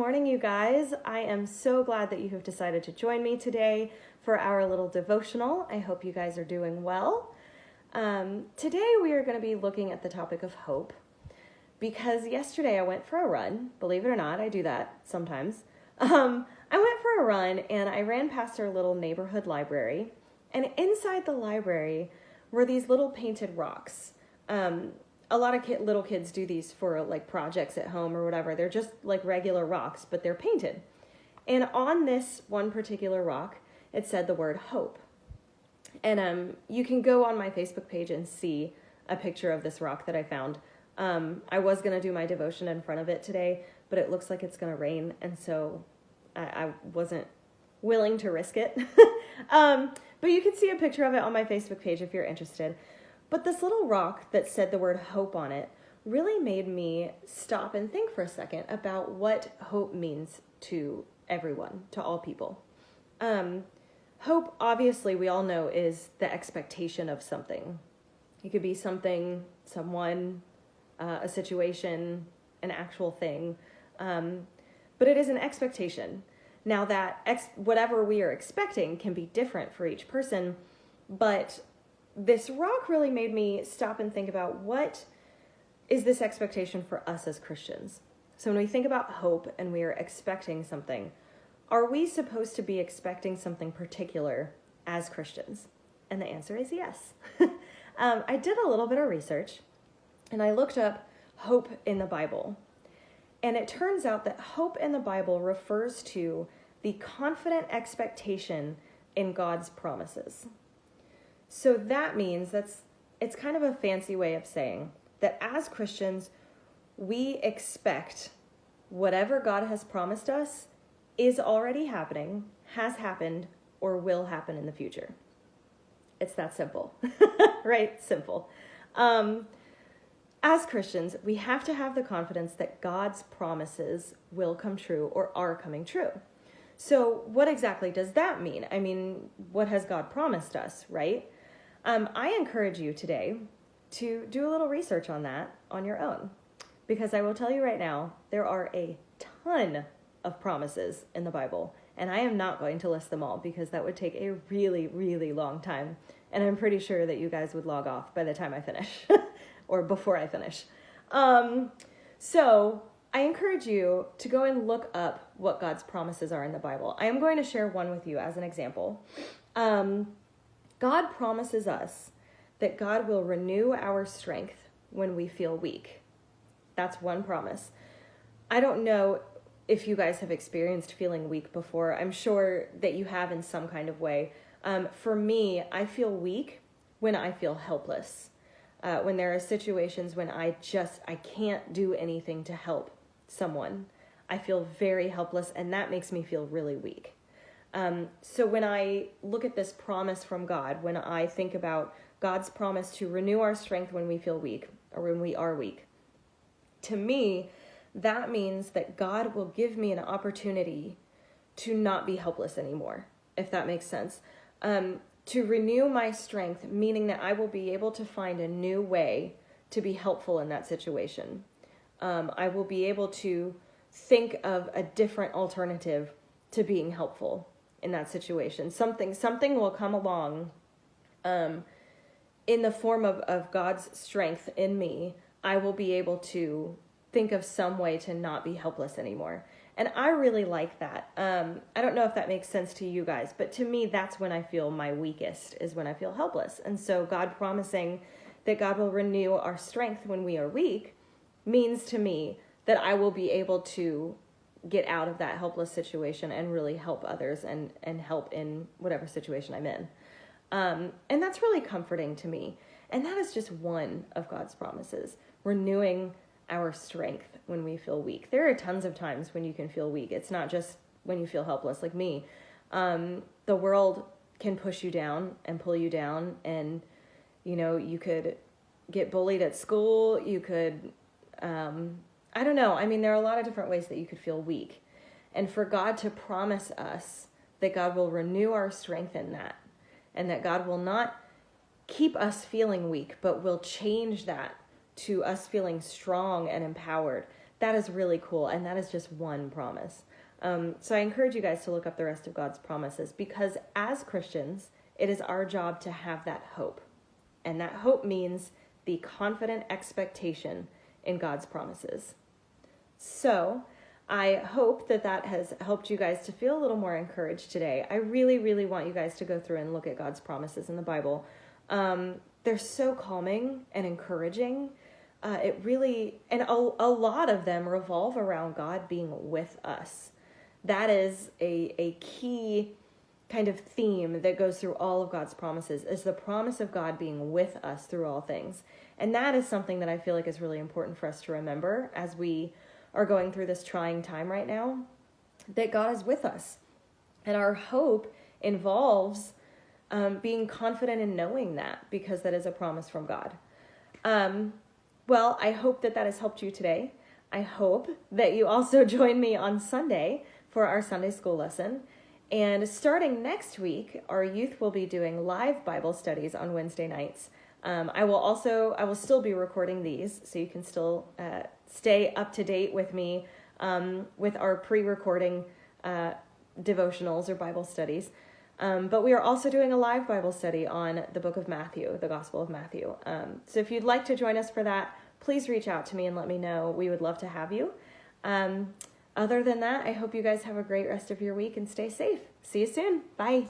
morning, you guys. I am so glad that you have decided to join me today for our little devotional. I hope you guys are doing well. Today we are going to be looking at the topic of hope because yesterday I went for a run. Believe it or not, I do that sometimes. I went for a run and I ran past our little neighborhood library, and inside the library were these little painted rocks. A lot of little kids do these for like projects at home or whatever. They're just like regular rocks, but they're painted. And on this one particular rock, it said the word hope. And you can go on my Facebook page and see a picture of this rock that I found. I was going to do my devotion in front of it today, but it looks like it's going to rain. And so I wasn't willing to risk it. But you can see a picture of it on my Facebook page if you're interested. But this little rock that said the word hope on it really made me stop and think for a second about what hope means to everyone, to all people. Hope, obviously, we all know is the expectation of something. It could be something, someone, a situation, an actual thing. But it is an expectation. Now that whatever we are expecting can be different for each person, but this rock really made me stop and think about what is this expectation for us as Christians. So when we think about hope and we are expecting something, are we supposed to be expecting something particular as Christians? And the answer is yes. I did a little bit of research and I looked up hope in the Bible. And it turns out that hope in the Bible refers to the confident expectation in God's promises. So that means it's kind of a fancy way of saying that as Christians, we expect whatever God has promised us is already happening, has happened, or will happen in the future. It's that simple, right? Simple. As Christians, we have to have the confidence that God's promises will come true or are coming true. So what exactly does that mean? I mean, what has God promised us, right? I encourage you today to do a little research on that on your own, because I will tell you right now, there are a ton of promises in the Bible, and I am not going to list them all because that would take a really, really long time, and I'm pretty sure that you guys would log off by the time I finish, or before I finish. So I encourage you to go and look up what God's promises are in the Bible. I am going to share one with you as an example. God promises us that God will renew our strength when we feel weak. That's one promise. I don't know if you guys have experienced feeling weak before. I'm sure that you have in some kind of way. For me, I feel weak when I feel helpless. When there are situations when I can't do anything to help someone. I feel very helpless, and that makes me feel really weak. So when I look at this promise from God, when I think about God's promise to renew our strength when we feel weak or when we are weak, to me, that means that God will give me an opportunity to not be helpless anymore, if that makes sense. To renew my strength, meaning that I will be able to find a new way to be helpful in that situation. I will be able to think of a different alternative to being helpful in that situation. Something will come along in the form of God's strength in me. I will be able to think of some way to not be helpless anymore. And I really like that. I don't know if that makes sense to you guys, but to me, that's when I feel my weakest, is when I feel helpless. And so God promising that God will renew our strength when we are weak means to me that I will be able to get out of that helpless situation and really help others and help in whatever situation I'm in. And that's really comforting to me. And that is just one of God's promises, renewing our strength when we feel weak. There are tons of times when you can feel weak. It's not just when you feel helpless like me. The world can push you down and pull you down, and you could get bullied at school. You could I don't know. I mean, there are a lot of different ways that you could feel weak. And for God to promise us that God will renew our strength in that, and that God will not keep us feeling weak, but will change that to us feeling strong and empowered, that is really cool. And that is just one promise. So I encourage you guys to look up the rest of God's promises, because as Christians, it is our job to have that hope. And that hope means the confident expectation in God's promises. So I hope that that has helped you guys to feel a little more encouraged today. I really, really want you guys to go through and look at God's promises in the Bible. They're so calming and encouraging. It really, and a lot of them revolve around God being with us. That is a key kind of theme that goes through all of God's promises, is the promise of God being with us through all things. And that is something that I feel like is really important for us to remember as we are going through this trying time right now, that God is with us. And our hope involves being confident in knowing that, because that is a promise from God. Well, I hope that that has helped you today. I hope that you also join me on Sunday for our Sunday school lesson. And starting next week, our youth will be doing live Bible studies on Wednesday nights. I will still be recording these, so you can still stay up to date with me with our pre-recording devotionals or Bible studies. But we are also doing a live Bible study on the book of Matthew, the Gospel of Matthew. So if you'd like to join us for that, please reach out to me and let me know. We would love to have you. Other than that, I hope you guys have a great rest of your week and stay safe. See you soon. Bye.